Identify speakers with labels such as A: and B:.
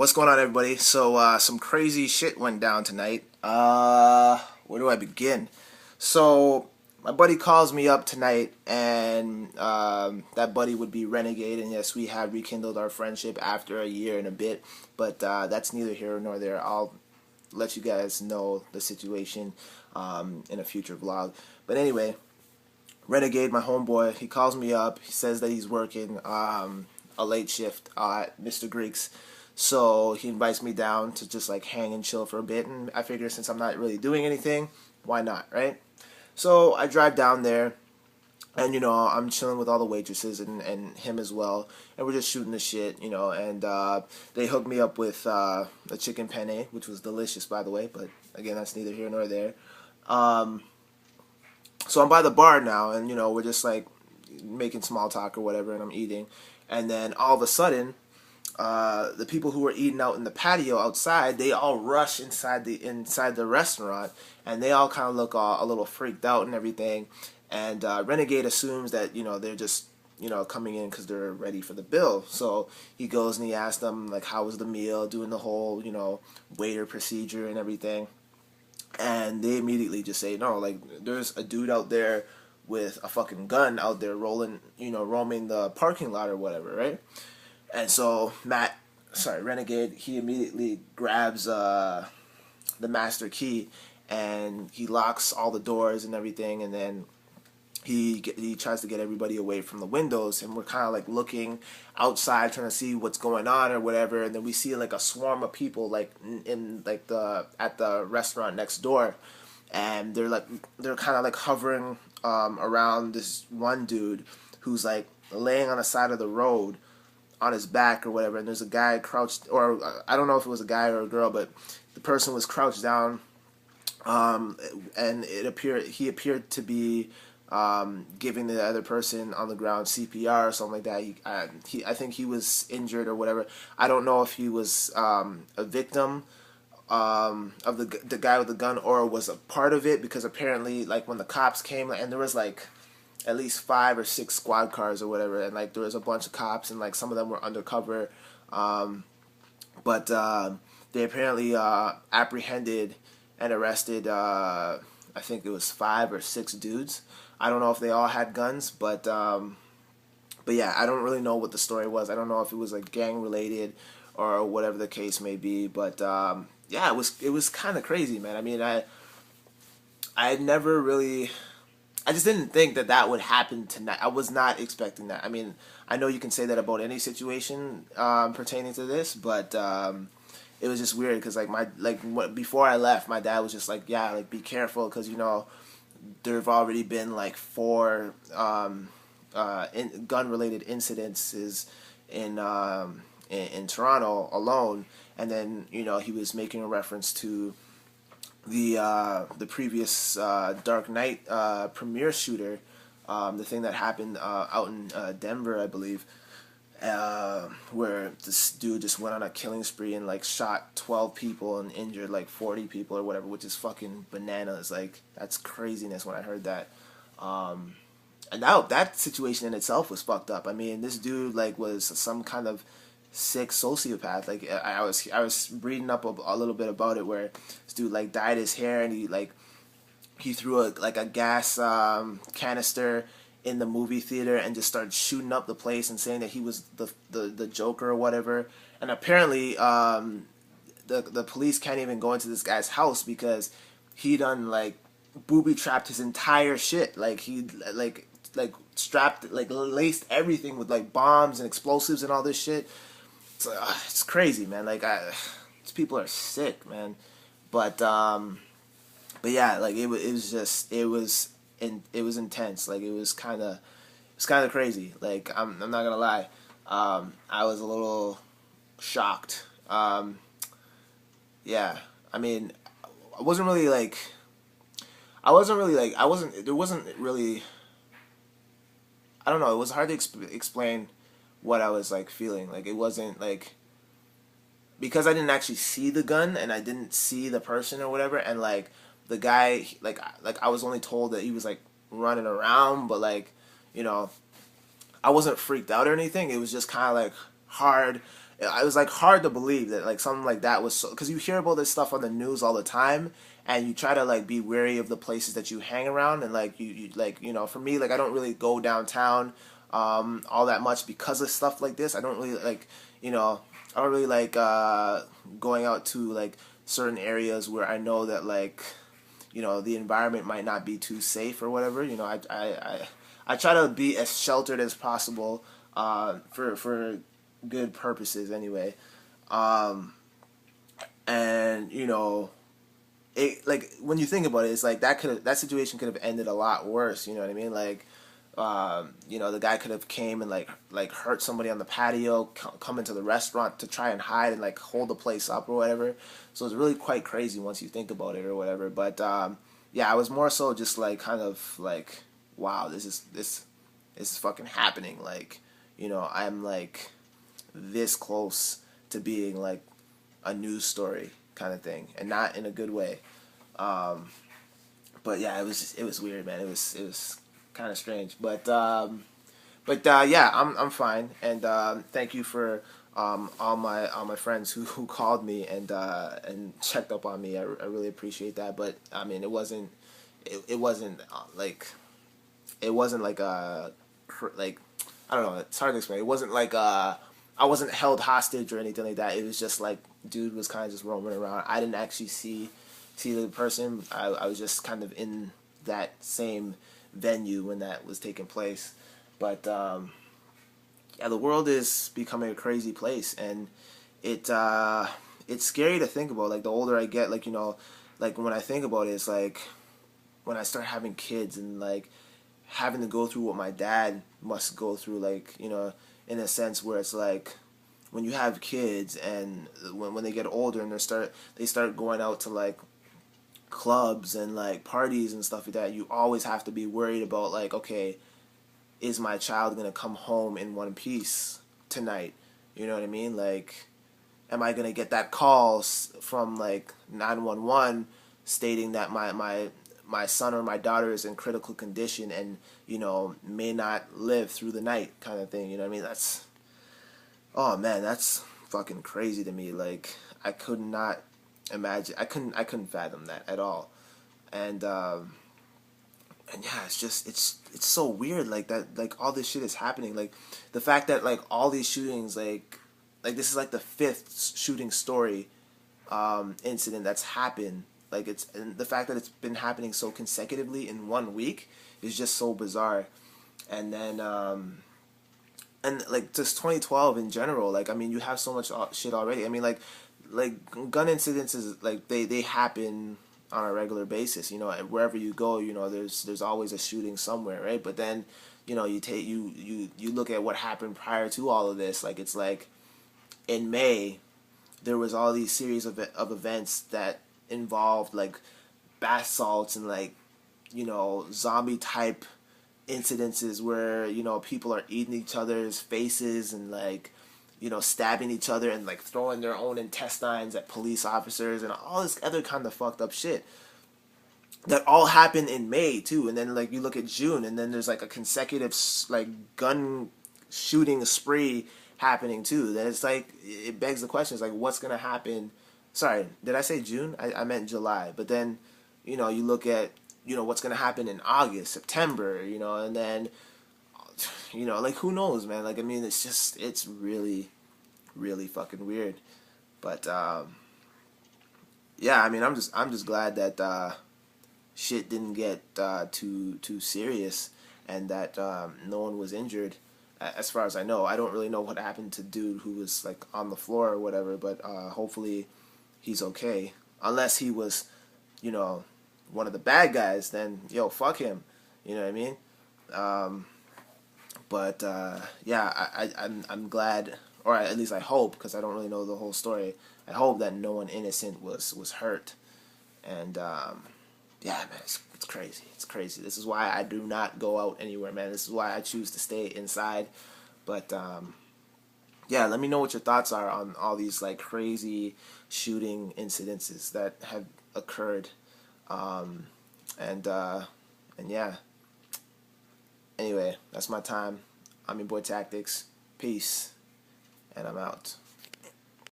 A: What's going on, everybody? So, some crazy shit went down tonight. Where do I begin? So, my buddy calls me up tonight, and that buddy would be Renegade, and yes, we have rekindled our friendship after a year and a bit, but that's neither here nor there. I'll let you guys know the situation in a future vlog. But anyway, Renegade, my homeboy, he calls me up. He says that he's working a late shift at Mr. Greek's. So he invites me down to just like hang and chill for a bit. And I figure since I'm not really doing anything, why not, right? So I drive down there. And, I'm chilling with all the waitresses and him as well. And we're just shooting the shit, And they hooked me up with a chicken penne, which was delicious, by the way. But, again, that's neither here nor there. So I'm by the bar now, and, we're just, like, making small talk or whatever, and I'm eating. And then all of a sudden, the people who were eating out in the patio outside, they all rush inside the restaurant, and they all kind of look a little freaked out and everything. And Renegade assumes that they're just coming in because they're ready for the bill. So he goes and he asks them like, how was the meal, doing the whole waiter procedure and everything. And they immediately just say, no, like, there's a dude out there with a fucking gun out there roaming the parking lot or whatever, right? And so Renegade, he immediately grabs the master key and he locks all the doors and everything, and then he tries to get everybody away from the windows, and we're kind of like looking outside trying to see what's going on or whatever, and then we see like a swarm of people like in like at the restaurant next door, and they're kind of like hovering around this one dude who's like laying on the side of the road on his back or whatever, and there's a guy crouched, or I don't know if it was a guy or a girl, but the person was crouched down, and he appeared to be giving the other person on the ground CPR or something like that. I think he was injured or whatever. I don't know if he was a victim of the guy with the gun or was a part of it, because apparently, like, when the cops came, and there was like at least 5 or 6 squad cars or whatever, and like there was a bunch of cops, and like some of them were undercover, but they apparently apprehended and arrested I think it was 5 or 6 dudes. I don't know if they all had guns, but yeah, I don't really know what the story was. I don't know if it was like gang related or whatever the case may be, but yeah, it was kind of crazy, man. I mean, I had never really, I just didn't think that would happen tonight. I was not expecting that. I mean, I know you can say that about any situation pertaining to this, but it was just weird because before I left, my dad was just like, yeah, like, be careful, because there have already been like 4 gun-related incidences in Toronto alone, and then he was making a reference to the previous Dark Knight premiere shooter, the thing that happened out in Denver, I believe, where this dude just went on a killing spree and like shot 12 people and injured like 40 people or whatever, which is fucking bananas. Like, that's craziness when I heard that. And that situation in itself was fucked up. I mean, this dude like was some kind of sick sociopath. Like, I was reading up a little bit about it, where this dude like dyed his hair, and he threw a gas canister in the movie theater and just started shooting up the place and saying that he was the Joker or whatever. And apparently the police can't even go into this guy's house because he done like booby trapped his entire shit. Like, he like strapped, like, laced everything with like bombs and explosives and all this shit. It's crazy, man. Like, these people are sick, man. But yeah, like, it was intense. Like, it was kind of crazy. Like, I'm not gonna lie, I was a little shocked. Yeah, I mean, there wasn't really, I don't know, it was hard to explain what I was like feeling. Like, it wasn't like, because I didn't actually see the gun and I didn't see the person or whatever, and like the guy, like I was only told that he was like running around, but like, I wasn't freaked out or anything. It was just kind of like hard. it was like hard to believe that like something like that was so, because you hear about this stuff on the news all the time, and you try to like be wary of the places that you hang around, and like you like, you know, for me, like I don't really go downtown all that much because of stuff like this. I don't really like, you know, I don't really like going out to like certain areas where I know that like, you know, the environment might not be too safe or whatever. You know, I try to be as sheltered as possible for good purposes anyway. Um, and you know, it like when you think about it, it's like that situation could have ended a lot worse. You know what I mean? Like, you know, the guy could have came and like hurt somebody on the patio, come into the restaurant to try and hide and like hold the place up or whatever. So it's really quite crazy once you think about it or whatever. But yeah, I was more so just like kind of like, wow, this is fucking happening. Like, you know, I'm like this close to being like a news story kind of thing, and not in a good way. Um, but yeah, it was weird, man. It was kind of strange, but yeah, I'm fine, and thank you for all my friends who called me and checked up on me. I really appreciate that. But I mean, it wasn't it wasn't like a like I don't know. It's hard to explain. It wasn't like I wasn't held hostage or anything like that. It was just like dude was kind of just roaming around. I didn't actually see the person. I was just kind of in that same venue when that was taking place. But yeah, the world is becoming a crazy place, and it's scary to think about. Like the older I get, like, you know, like when I think about it, it's like when I start having kids and like having to go through what my dad must go through, like, you know, in a sense where it's like when you have kids and when they get older and they start going out to like clubs and like parties and stuff like that, you always have to be worried about like, okay, is my child gonna come home in one piece tonight? You know what I mean? Like, am I gonna get that call from like 911 stating that my son or my daughter is in critical condition and, you know, may not live through the night, kind of thing. You know what I mean? That's, oh man, that's fucking crazy to me. Like, I could not imagine. I couldn't fathom that at all. And and yeah, it's just it's so weird like that, like all this shit is happening, like the fact that like all these shootings, like this is like the fifth shooting story incident that's happened, like it's, and the fact that it's been happening so consecutively in one week is just so bizarre. And then and like just 2012 in general, like I mean, you have so much shit already. I mean, like gun incidents is like they happen on a regular basis, you know, and wherever you go, you know, there's always a shooting somewhere, right? But then, you know, you look at what happened prior to all of this, like it's like in May there was all these series of events that involved like bath salts and like, you know, zombie type incidences where, you know, people are eating each other's faces and like, you know, stabbing each other and like throwing their own intestines at police officers and all this other kind of fucked up shit that all happened in May too. And then like you look at June and then there's like a consecutive like gun shooting spree happening too. Then it's like it begs the question, it's like what's gonna happen. Sorry, did I say June? I meant July. But then, you know, you look at, you know, what's gonna happen in August, September, you know, and then, you know, like who knows, man? Like I mean, it's just, it's really, really fucking weird. But yeah, I mean, I'm just glad that shit didn't get too serious, and that no one was injured. As far as I know, I don't really know what happened to dude who was like on the floor or whatever. But hopefully, he's okay. Unless he was, you know, one of the bad guys, then yo, fuck him. You know what I mean? Um, but yeah, I'm glad, or at least I hope, because I don't really know the whole story. I hope that no one innocent was hurt. And yeah, man, it's crazy. It's crazy. This is why I do not go out anywhere, man. This is why I choose to stay inside. But yeah, let me know what your thoughts are on all these like crazy shooting incidences that have occurred. Um, and yeah. Anyway, that's my time. I'm your boy Tactics. Peace, and I'm out.